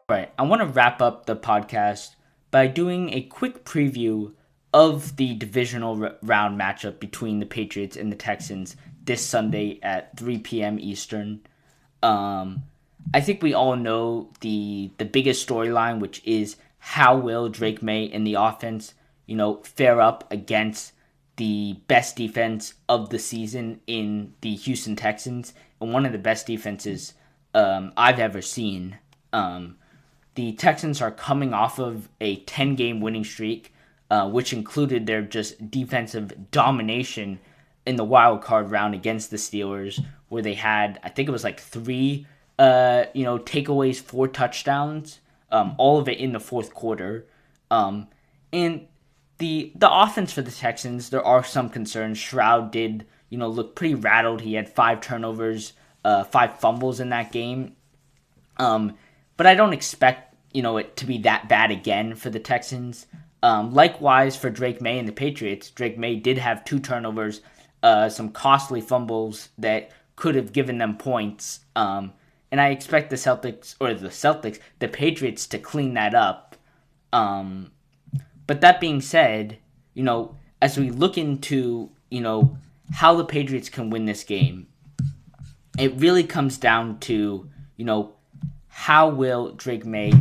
Right, I want to wrap up the podcast by doing a quick preview of the divisional round matchup between the Patriots and the Texans this Sunday at 3 p.m. Eastern. I think we all know the biggest storyline, which is how will Drake Maye and the offense, fare up against the best defense of the season in the Houston Texans, and one of the best defenses I've ever seen. The Texans are coming off of a 10-game winning streak, which included their just defensive domination in the wild card round against the Steelers, where they had, I think it was like 3 takeaways, 4 touchdowns, all of it in the fourth quarter. And the offense for the Texans, there are some concerns. Stroud did, look pretty rattled. He had 5 turnovers, 5 fumbles in that game. But I don't expect, it to be that bad again for the Texans. Likewise for Drake Maye and the Patriots, Drake Maye did have 2 turnovers, some costly fumbles that could have given them points. And I expect the Patriots to clean that up. But that being said, as we look into, how the Patriots can win this game, it really comes down to, how will Drake Maye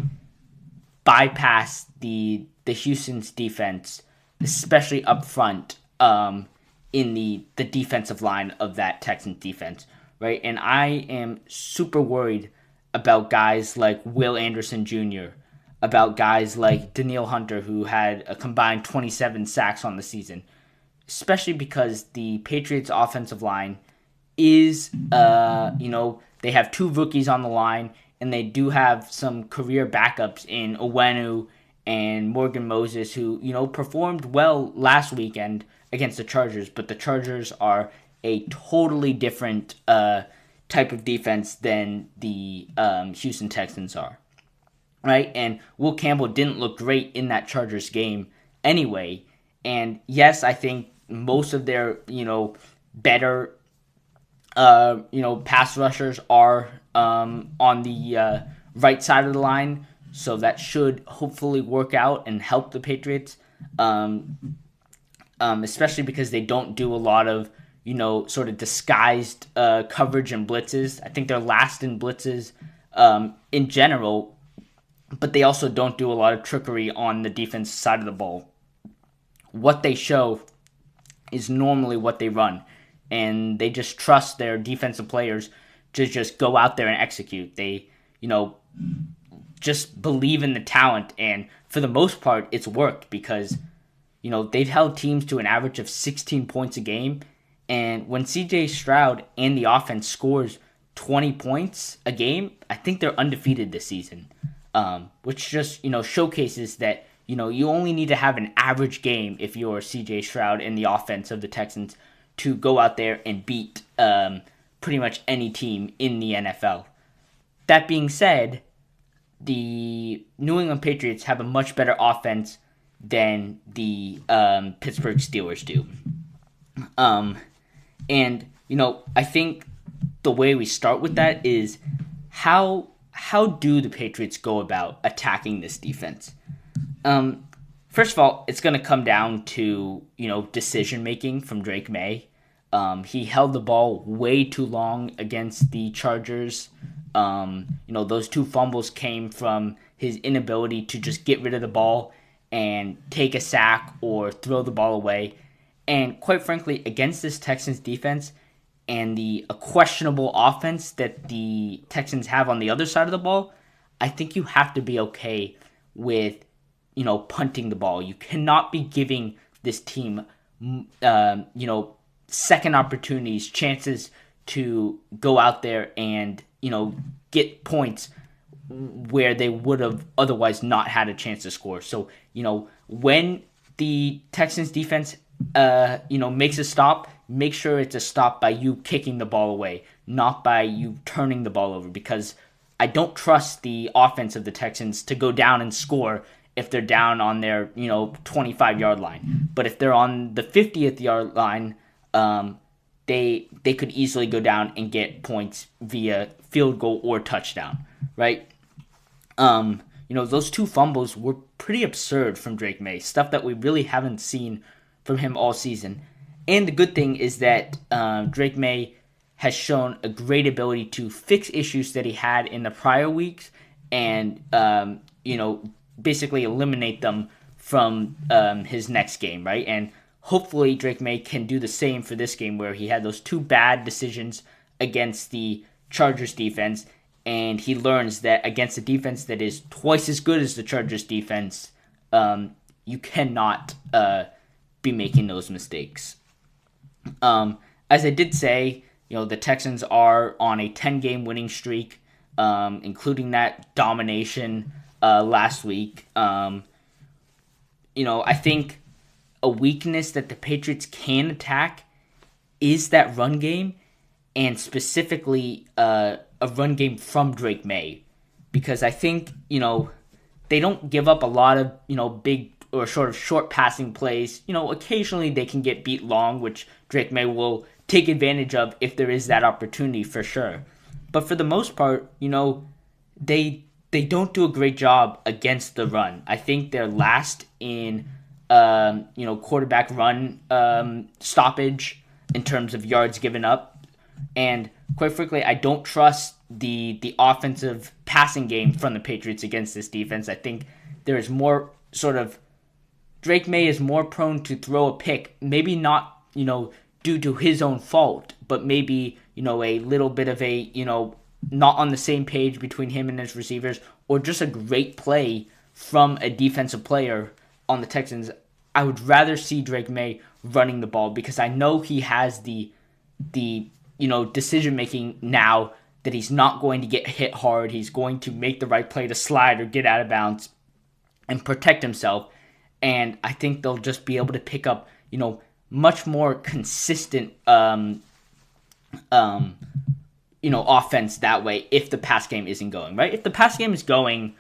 bypass the Houston's defense, especially up front, in the defensive line of that Texans defense, right? And I am super worried about guys like Will Anderson Jr., about guys like Danielle Hunter, who had a combined 27 sacks on the season, especially because the Patriots' offensive line is, they have 2 rookies on the line, and they do have some career backups in Owenu and Morgan Moses, who, performed well last weekend against the Chargers, but the Chargers are a totally different type of defense than the Houston Texans are, right? And Will Campbell didn't look great in that Chargers game anyway, and yes, I think most of their, better, pass rushers are on the right side of the line, so that should hopefully work out and help the Patriots, especially because they don't do a lot of, sort of disguised coverage and blitzes. I think they're last in blitzes in general, but they also don't do a lot of trickery on the defense side of the ball. What they show is normally what they run, and they just trust their defensive players to just go out there and execute. They, just believe in the talent, and for the most part, it's worked because, they've held teams to an average of 16 points a game, and when CJ Stroud and the offense scores 20 points a game, I think they're undefeated this season, which just, showcases that, you only need to have an average game if you're CJ Stroud and the offense of the Texans to go out there and beat pretty much any team in the NFL. That being said, the New England Patriots have a much better offense than the Pittsburgh Steelers do. And, I think the way we start with that is how do the Patriots go about attacking this defense? First of all, it's going to come down to, decision-making from Drake Maye. He held the ball way too long against the Chargers. Those 2 fumbles came from his inability to just get rid of the ball and take a sack or throw the ball away. And quite frankly, against this Texans defense and the questionable offense that the Texans have on the other side of the ball, I think you have to be okay with, punting the ball. You cannot be giving this team, second opportunities, chances to go out there and, get points where they would have otherwise not had a chance to score. So, when the Texans defense, makes a stop, make sure it's a stop by you kicking the ball away, not by you turning the ball over, because I don't trust the offense of the Texans to go down and score if they're down on their, 25-yard line. But if they're on the 50th yard line, they could easily go down and get points via field goal or touchdown, right? Those two fumbles were pretty absurd from Drake Maye, stuff that we really haven't seen from him all season. And the good thing is that Drake Maye has shown a great ability to fix issues that he had in the prior weeks and, basically eliminate them from his next game, right? And hopefully Drake Maye can do the same for this game where he had those two bad decisions against the Chargers defense, and he learns that against a defense that is twice as good as the Chargers defense, you cannot be making those mistakes. As I did say, the Texans are on a 10-game winning streak, including that domination last week. I think a weakness that the Patriots can attack is that run game, and specifically a run game from Drake Maye, because I think they don't give up a lot of big or sort of short passing plays. Occasionally they can get beat long, which Drake Maye will take advantage of if there is that opportunity for sure. But for the most part, they don't do a great job against the run. I think they're last in quarterback run stoppage in terms of yards given up. And quite frankly, I don't trust the offensive passing game from the Patriots against this defense. I think there is more Drake Maye is more prone to throw a pick, maybe not, due to his own fault, but maybe, a little bit of a, not on the same page between him and his receivers, or just a great play from a defensive player on the Texans. I would rather see Drake Maye running the ball because I know he has the decision making now that he's not going to get hit hard. He's going to make the right play to slide or get out of bounds and protect himself. And I think they'll just be able to pick up, much more consistent, offense that way if the pass game isn't going, right? If the pass game is going,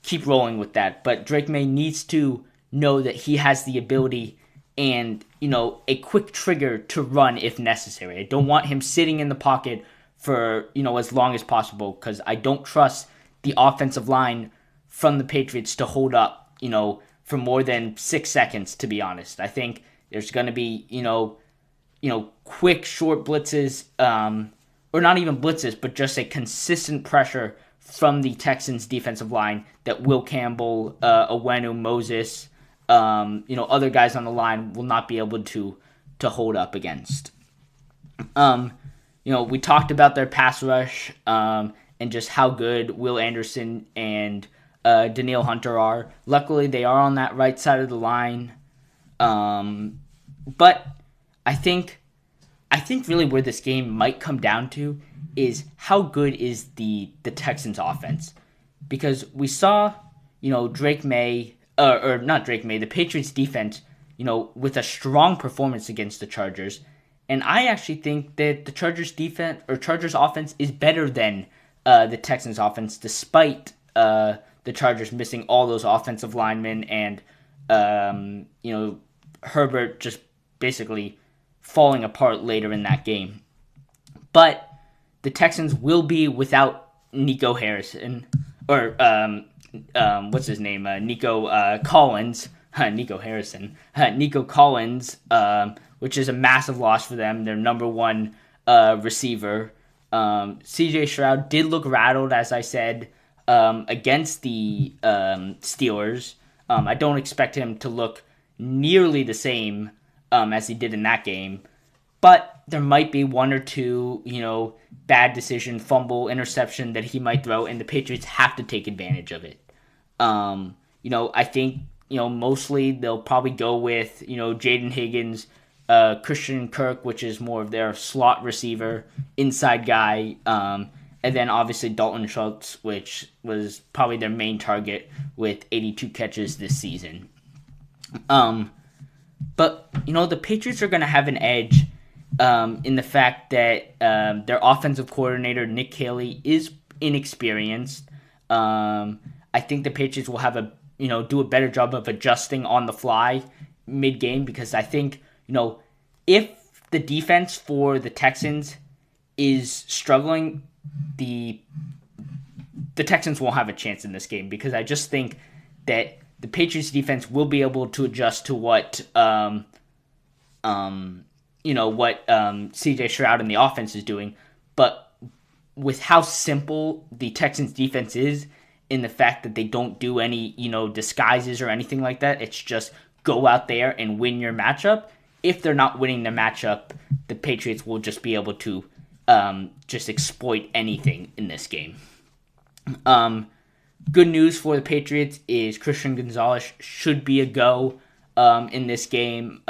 keep rolling with that. But Drake Maye needs to know that he has the ability and, a quick trigger to run if necessary. I don't want him sitting in the pocket for, as long as possible because I don't trust the offensive line from the Patriots to hold up, for more than 6 seconds, to be honest. I think there's going to be, quick, short blitzes, or not even blitzes, but just a consistent pressure from the Texans defensive line that Will Campbell, Owenu, Moses, other guys on the line will not be able to hold up against. We talked about their pass rush, and just how good Will Anderson and Danielle Hunter are. Luckily, they are on that right side of the line. But I think really where this game might come down to is how good is the Texans offense. Because we saw, Drake Maye, or not Drake Maye, the Patriots defense, with a strong performance against the Chargers. And I actually think that the Chargers offense is better than the Texans offense, despite the Chargers missing all those offensive linemen and, Herbert just basically falling apart later in that game. But the Texans will be without Nico Harrison, or what's his name? Nico Collins. Nico Harrison. Nico Collins, which is a massive loss for them. Their number one receiver. CJ Stroud did look rattled, as I said, against the Steelers. I don't expect him to look nearly the same as he did in that game. But there might be one or two, bad decision, fumble, interception that he might throw, and the Patriots have to take advantage of it. I think, mostly they'll probably go with, Jaden Higgins, Christian Kirk, which is more of their slot receiver, inside guy, and then obviously Dalton Schultz, which was probably their main target with 82 catches this season. But, the Patriots are going to have an edge in the fact that their offensive coordinator, Nick Caley, is inexperienced. I think the Patriots will have do a better job of adjusting on the fly mid-game because I think, if the defense for the Texans is struggling, the Texans won't have a chance in this game, because I just think that the Patriots defense will be able to adjust to what CJ Stroud and the offense is doing. But with how simple the Texans defense is, in the fact that they don't do any, disguises or anything like that, it's just go out there and win your matchup. If they're not winning the matchup, the Patriots will just be able to just exploit anything in this game. Good news for the Patriots is Christian Gonzalez should be a go in this game.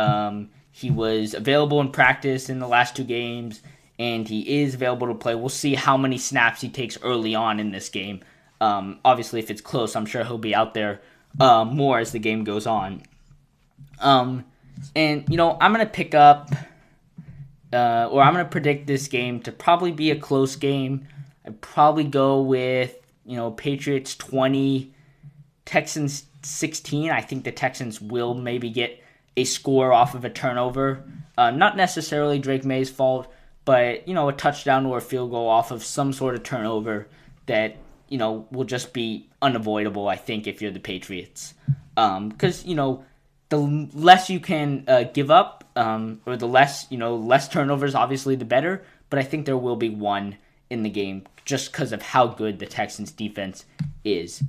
He was available in practice in the last 2 games, and he is available to play. We'll see how many snaps he takes early on in this game. Obviously, if it's close, I'm sure he'll be out there more as the game goes on. I'm going to pick up, or I'm going to predict this game to probably be a close game. I'd probably go with, Patriots 20, Texans 16. I think the Texans will maybe get a score off of a turnover. Not necessarily Drake Maye's fault, but, a touchdown or a field goal off of some sort of turnover that, will just be unavoidable, I think, if you're the Patriots. Because, the less you can give up, or the less turnovers, obviously, the better. But I think there will be one in the game just because of how good the Texans defense is.